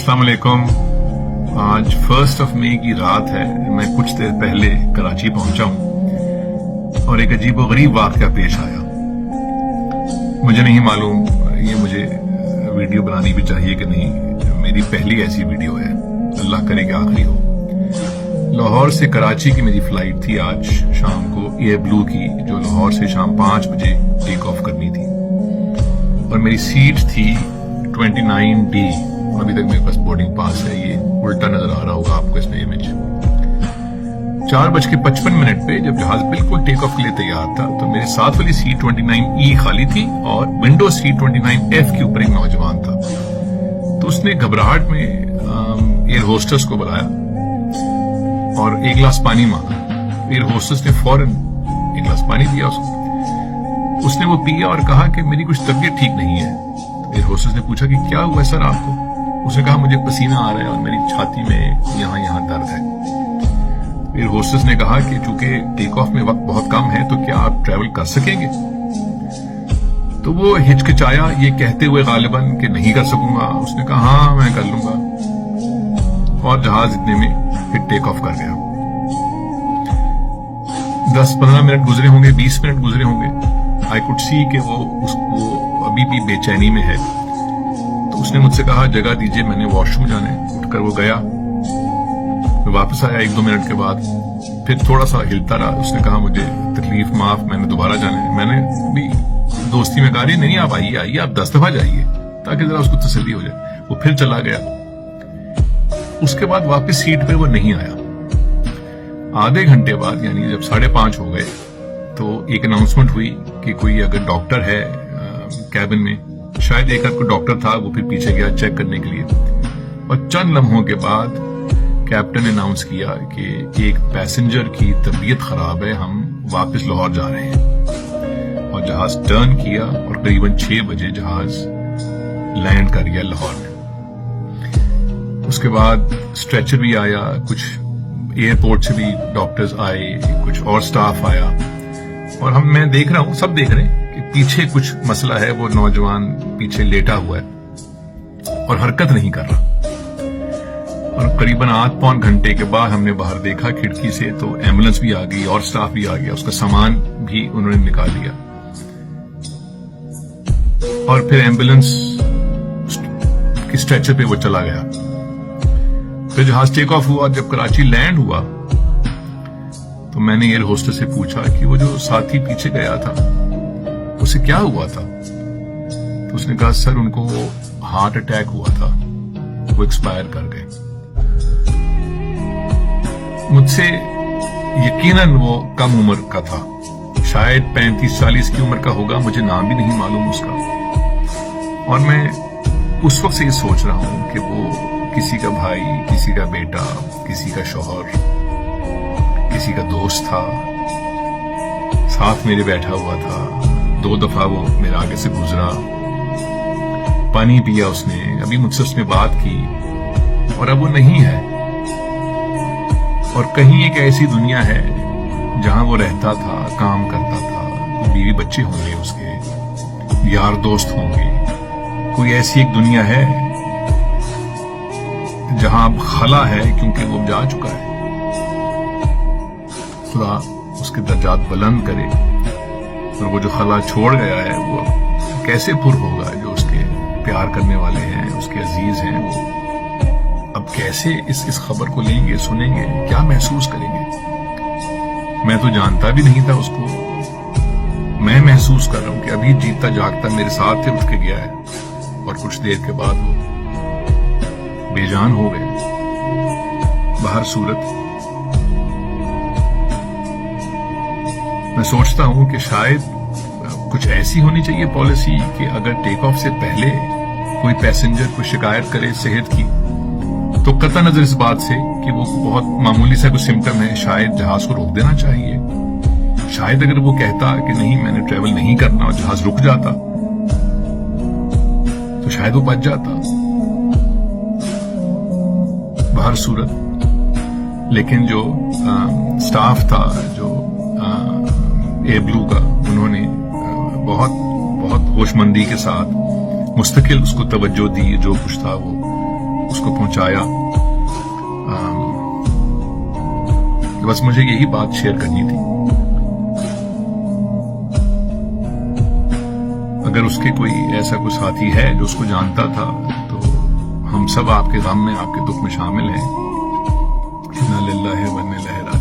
अस्सलाम वालेकुम। आज 1 मई की रात है। मैं कुछ देर पहले कराची पहुंचा हूं और एक अजीब व गरीब वाक़या पेश आया। मुझे नहीं मालूम ये मुझे वीडियो बनानी भी चाहिए कि नहीं। मेरी पहली ऐसी वीडियो है, अल्लाह करे कि आखिरी हो। लाहौर से कराची की मेरी फ्लाइट थी आज शाम को, एयर ब्लू की, जो लाहौर से शाम 5 बजे टेक ऑफ करनी थी और मेरी सीट थी 29D। अभी तक मेरे पास बोर्डिंग पास है, ये उल्टा नजर आ रहा होगा आपको इसमें इमेज। 4:55 पे जब जहाज बिल्कुल टेक ऑफ के लिए तैयार था तो मेरे साथ वाली सीट 29E खाली थी और विंडो सीट 29F के ऊपर एक नौजवान था। तो उसने घबराहट में एयर होस्टेस को बुलाया और एक गिलास पानी मांगा। एयर होस्टेस ने फौरन एक गिलास पानी दिया उसको। उसने वो पिया और कहा कि मेरी कुछ तबीयत ठीक नहीं है। एयर होस्टेस ने पूछा कि क्या हुआ सर आपको? उसने कहा मुझे पसीना आ रहा है और मेरी छाती में यहाँ दर्द है। एयर होस्टेस ने कहा कि चूंकि टेक ऑफ में वक्त बहुत कम है तो क्या आप ट्रैवल कर सकेंगे? तो वो हिचकिचाया ये कहते हुए गालिबन कि नहीं कर सकूंगा। उसने कहा हाँ मैं कर लूंगा और जहाज इतने में फिर टेक ऑफ कर गया। 10-15 मिनट गुजरे होंगे, 20 मिनट गुजरे होंगे। आई कुड सी कि वो अभी भी बेचैनी में है। तो उसने मुझसे कहा जगह दीजिए, मैंने वॉशरूम जाने। उठकर वो गया। मैं वापस आया 1-2 मिनट के बाद, फिर थोड़ा सा हिलता रहा। उसने कहा मुझे तकलीफ माफ, मैंने दोबारा जाना है। मैंने भी दोस्ती में कहा नहीं आप आइए, आप 10 दफा जाइए ताकि जरा उसको तसल्ली हो जाए। वो फिर चला गया। उसके बाद वापस सीट पे वो नहीं आया। आधे घंटे बाद यानी जब 5:30 हो गए तो एक अनाउंसमेंट हुई कि कोई अगर डॉक्टर है कैबिन में, शायद एक कोई डॉक्टर था, वो फिर पीछे गया चेक करने के लिए। और चंद लम्हों के बाद कैप्टन ने अनाउंस किया कि एक पैसेंजर की तबीयत खराब है, हम वापस लाहौर जा रहे हैं। और जहाज टर्न किया और करीबन 6 बजे जहाज लैंड कर गया लाहौर में। उसके बाद स्ट्रेचर भी आया, कुछ एयरपोर्ट से भी डॉक्टर्स आए, कुछ और स्टाफ आया और मैं देख रहा हूं, सब देख रहे हैं कि पीछे कुछ मसला है। वो नौजवान पीछे लेटा हुआ है और हरकत नहीं कर रहा। और करीबन 8-9 घंटे के बाद हमने बाहर देखा खिड़की से तो एम्बुलेंस भी आ गई और स्टाफ भी आ गया, उसका सामान भी उन्होंने निकाल लिया। और फिर एम्बुलेंस की स्ट्रेचर पे वो चला गया। फिर जहाज टेक ऑफ हुआ। जब कराची लैंड हुआ तो मैंने एयर होस्टेस से पूछा कि वो जो साथी पीछे गया था उसे क्या हुआ था? तो उसने कहा सर उनको हार्ट अटैक हुआ था, वो एक्सपायर कर गए। मुझसे यकीनन वो कम उम्र का था, शायद 35-40 की उम्र का होगा, मुझे नाम भी नहीं मालूम उसका। और मैं उस वक्त से ये सोच रहा हूं कि वो किसी का भाई, किसी का बेटा, किसी का शौहर, किसी का दोस्त था, साथ मेरे बैठा हुआ था। 2 दफा वो मेरे आगे से गुजरा, पानी पिया उसने, अभी मुझसे उसने बात की और अब वो नहीं है। और कहीं एक ऐसी दुनिया है जहां वो रहता था, काम करता था, बीवी बच्चे होंगे उसके, यार दोस्त होंगे। कोई ऐसी एक दुनिया है जहां अब खला है क्योंकि वो जा चुका है। खुदा उसके दर्जात बुलंद करे। और वो जो खला छोड़ गया है वो कैसे पुर होगा, जो उसके प्यार करने वाले हैं, उसके अजीज हैं, वो अब कैसे इस खबर को लेंगे, सुनेंगे, क्या महसूस करेंगे? मैं तो जानता भी नहीं था उसको। मैं महसूस कर रहा हूं कि अभी जीता जागता मेरे साथ ही उठ के गया है और कुछ देर के बाद वो बेजान हो गए। बाहर सूरत मैं सोचता हूं कि शायद कुछ ऐसी होनी चाहिए पॉलिसी कि अगर टेक ऑफ से पहले कोई पैसेंजर कोई शिकायत करे सेहत की तो कतई नजर इस बात से कि वो बहुत मामूली सा कोई सिम्टम है, शायद जहाज को रोक देना चाहिए। शायद अगर वो कहता कि नहीं मैंने ट्रेवल नहीं करना और जहाज रुक जाता तो शायद वो बच जाता। बाहर सूरत लेकिन जो स्टाफ था जो एयर ब्लू का, उन्होंने बहुत बहुत होशमंदी के साथ मुस्तकिल उसको तवज्जो दी, जो कुछ था वो اس کو پہنچایا. بس مجھے یہی بات شیئر کرنی تھی. اگر اس کے کوئی ایسا کوئی ساتھی ہے جو اس کو جانتا تھا تو ہم سب آپ کے غم میں، آپ کے دکھ میں شامل ہیں. انا للہ و انا الیہ راجعون.